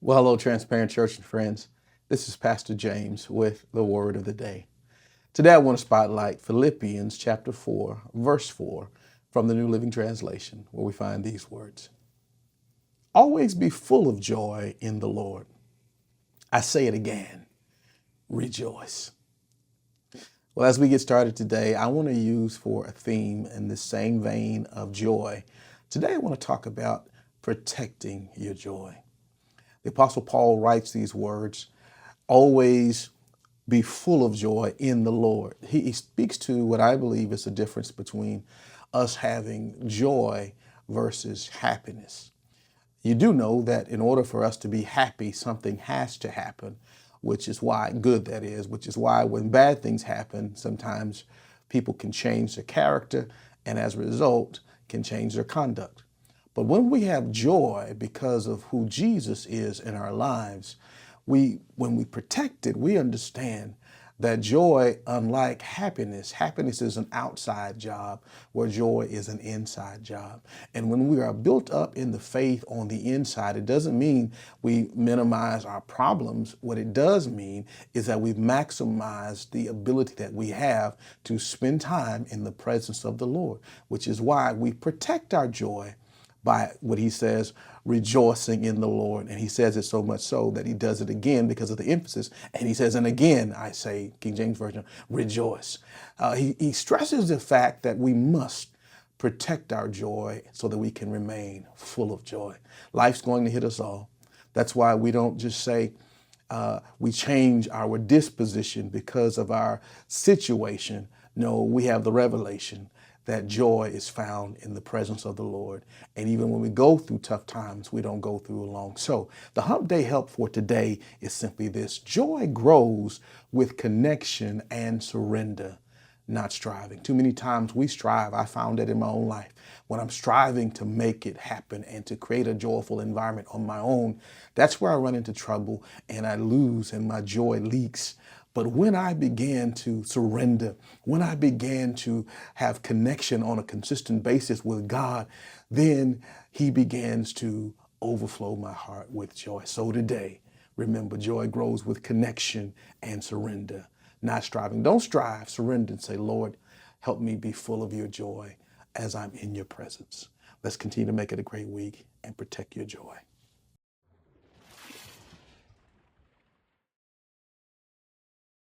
Well, hello, Transparent Church and friends. This is Pastor James with the Word of the Day. Today I want to spotlight Philippians chapter 4, verse 4 from the New Living Translation, where we find these words. Always be full of joy in the Lord. I say it again, rejoice. Well, as we get started today, I want to use for a theme in the same vein of joy. Today I want to talk about protecting your joy. The Apostle Paul writes these words, always be full of joy in the Lord. He speaks to what I believe is the difference between us having joy versus happiness. You do know that in order for us to be happy, something has to happen, which is why which is why when bad things happen, sometimes people can change their character and as a result can change their conduct. But when we have joy because of who Jesus is in our lives, when we protect it, we understand that joy, unlike happiness is an outside job where joy is an inside job. And when we are built up in the faith on the inside, it doesn't mean we minimize our problems. What it does mean is that we maximize the ability that we have to spend time in the presence of the Lord, which is why we protect our joy by what he says, rejoicing in the Lord. And he says it so much so that he does it again because of the emphasis. And he says, and again, I say, King James Version, rejoice. He stresses the fact that we must protect our joy so that we can remain full of joy. Life's going to hit us all. That's why we don't just say, we change our disposition because of our situation. No, we have the revelation that joy is found in the presence of the Lord. And even when we go through tough times, we don't go through alone. So the Hump Day help for today is simply this. Joy grows with connection and surrender, not striving. Too many times we strive. I found that in my own life. When I'm striving to make it happen and to create a joyful environment on my own, that's where I run into trouble and I lose and my joy leaks. But when I began to surrender, when I began to have connection on a consistent basis with God, then he begins to overflow my heart with joy. So today, remember, joy grows with connection and surrender, not striving. Don't strive, surrender and say, Lord, help me be full of your joy as I'm in your presence. Let's continue to make it a great week and protect your joy.